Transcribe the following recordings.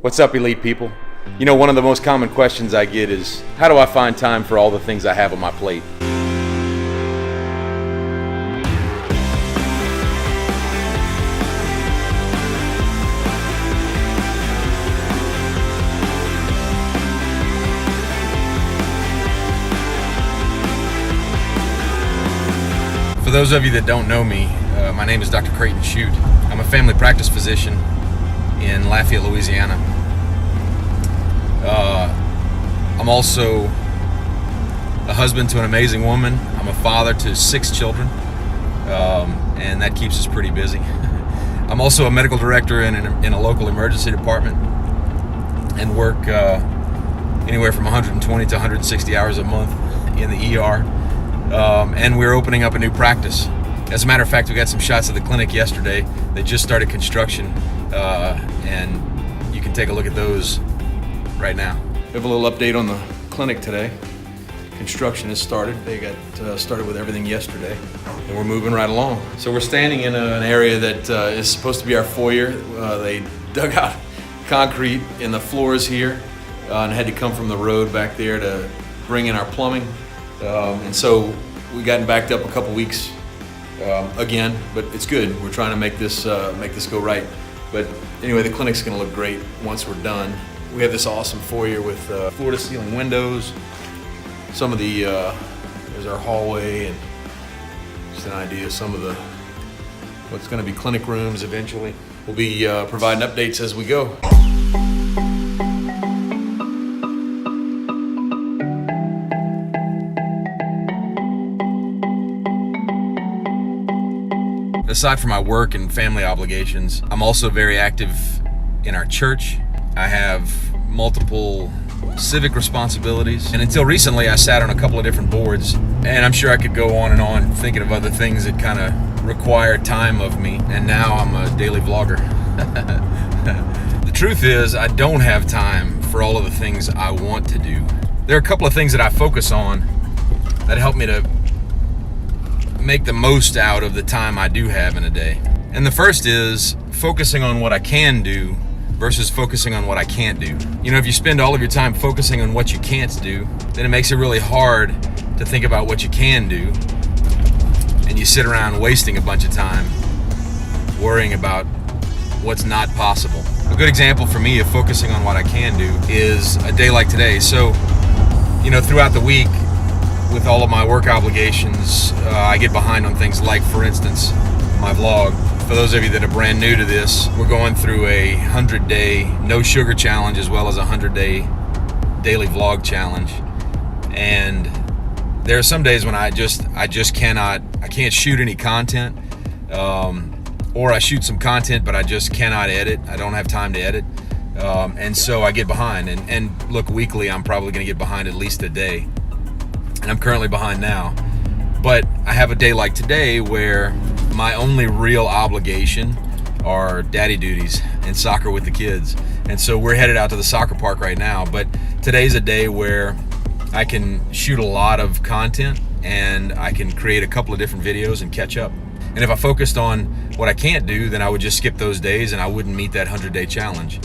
What's up, elite people? You know, one of the most common questions I get is, how do I find time for all the things I have on my plate? For those of you that don't know me, my name is Dr. Creighton Shute. I'm a family practice physician in Lafayette, Louisiana. I'm also a husband to an amazing woman. I'm a father to 6 children, and that keeps us pretty busy. I'm also a medical director in a local emergency department and work anywhere from 120 to 160 hours a month in the ER. And we're opening up a new practice. As a matter of fact, we got some shots of the clinic yesterday. They just started construction, and you can take a look at those right now. We have a little update on the clinic today. Construction has started. They got started with everything yesterday, and we're moving right along. So we're standing in an area that is supposed to be our foyer. They dug out concrete in the floors here and had to come from the road back there to bring in our plumbing. And so we've gotten backed up a couple weeks again, but it's good. We're trying to make this go right. But anyway, the clinic's gonna look great once we're done. We have this awesome foyer with floor-to-ceiling windows. Some of the, there's our hallway, and just an idea of some of the, what's gonna be clinic rooms eventually. We'll be providing updates as we go. Aside from my work and family obligations, I'm also very active in our church. I have multiple civic responsibilities, and until recently I sat on a couple of different boards, and I'm sure I could go on and on thinking of other things that kind of require time of me, and now I'm a daily vlogger. The truth is, I don't have time for all of the things I want to do. There are a couple of things that I focus on that help me to make the most out of the time I do have in a day. And the first is focusing on what I can do versus focusing on what I can't do. You know, if you spend all of your time focusing on what you can't do, then it makes it really hard to think about what you can do. And you sit around wasting a bunch of time worrying about what's not possible. A good example for me of focusing on what I can do is a day like today. So, you know, throughout the week, with all of my work obligations, I get behind on things like, for instance, my vlog. For those of you that are brand new to this, we're going through a 100-day no sugar challenge as well as a 100-day daily vlog challenge. And there are some days when I can't shoot any content, or I shoot some content but I just cannot edit. I don't have time to edit, and so I get behind. And look, weekly I'm probably going to get behind at least a day. And I'm currently behind now. But I have a day like today where my only real obligation are daddy duties and soccer with the kids. And so we're headed out to the soccer park right now. But today's a day where I can shoot a lot of content and I can create a couple of different videos and catch up. And if I focused on what I can't do, then I would just skip those days and I wouldn't meet that 100-day challenge.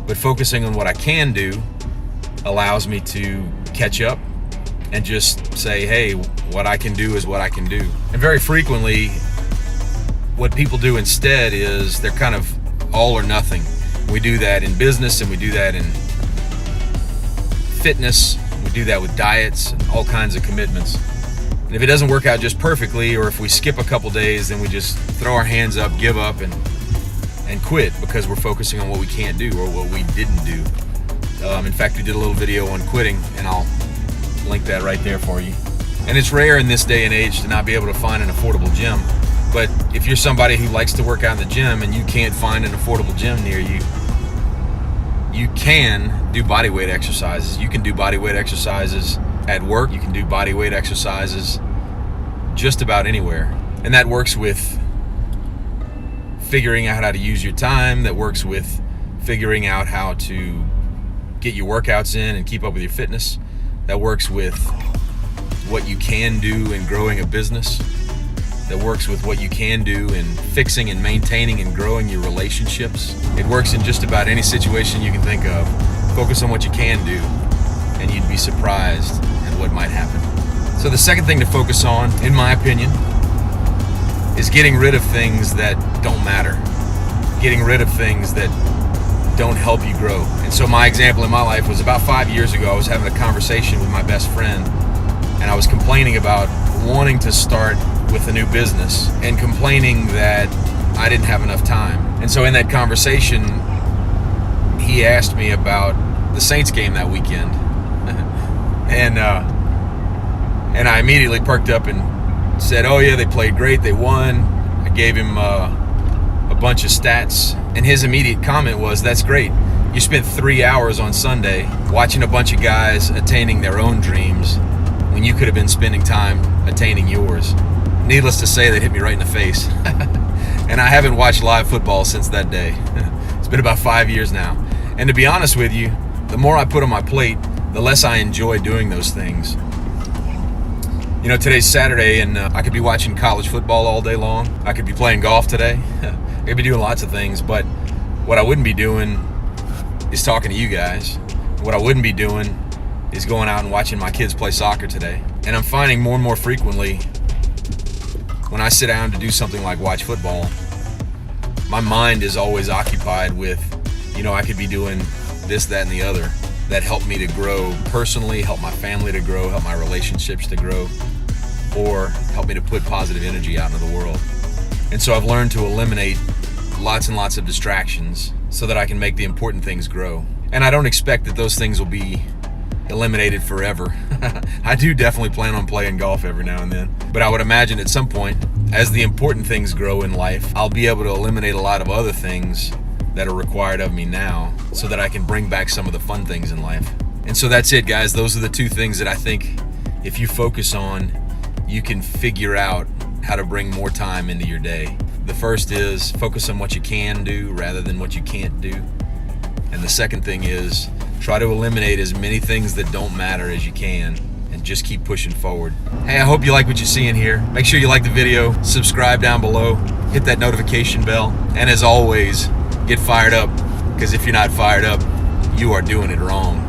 But focusing on what I can do allows me to catch up and just say, hey, what I can do is what I can do. And very frequently, what people do instead is they're kind of all or nothing. We do that in business, and we do that in fitness, we do that with diets and all kinds of commitments. And if it doesn't work out just perfectly, or if we skip a couple days, then we just throw our hands up, give up, and quit because we're focusing on what we can't do or what we didn't do. In fact, we did a little video on quitting, and I'll link that right there for you. And it's rare in this day and age to not be able to find an affordable gym. But if you're somebody who likes to work out in the gym and you can't find an affordable gym near you, you can do body weight exercises. You can do body weight exercises at work. You can do body weight exercises just about anywhere. And that works with figuring out how to use your time. That works with figuring out how to get your workouts in and keep up with your fitness. That works with what you can do in growing a business. that works with what you can do in fixing and maintaining and growing your relationships. It works in just about any situation you can think of. Focus on what you can do, and you'd be surprised at what might happen. So the second thing to focus on, in my opinion, is getting rid of things that don't matter. Getting rid of things that don't help you grow. And so my example in my life was about 5 years ago. I was having a conversation with my best friend, and I was complaining about wanting to start with a new business and complaining that I didn't have enough time. And so in that conversation, he asked me about the Saints game that weekend. And I immediately perked up and said, oh yeah, they played great, they won. I gave him a bunch of stats, and his immediate comment was, that's great. You spent 3 hours on Sunday watching a bunch of guys attaining their own dreams when you could have been spending time attaining yours. Needless to say, that hit me right in the face. And I haven't watched live football since that day. It's been about 5 years now. And to be honest with you, the more I put on my plate, the less I enjoy doing those things. You know, today's Saturday, and I could be watching college football all day long. I could be playing golf today. I could be doing lots of things, but what I wouldn't be doing is talking to you guys. What I wouldn't be doing is going out and watching my kids play soccer today. And I'm finding more and more frequently, when I sit down to do something like watch football, my mind is always occupied with, you know, I could be doing this, that, and the other that help me to grow personally, help my family to grow, help my relationships to grow, or help me to put positive energy out into the world. And so I've learned to eliminate lots and lots of distractions so that I can make the important things grow. And I don't expect that those things will be eliminated forever. I do definitely plan on playing golf every now and then, but I would imagine at some point, as the important things grow in life, I'll be able to eliminate a lot of other things that are required of me now so that I can bring back some of the fun things in life. And so that's it, guys. Those are the two things that I think if you focus on, you can figure out how to bring more time into your day. The first is focus on what you can do rather than what you can't do. And the second thing is try to eliminate as many things that don't matter as you can and just keep pushing forward. Hey, I hope you like what you see in here. Make sure you like the video, subscribe down below, hit that notification bell, and as always, get fired up, because if you're not fired up, you are doing it wrong.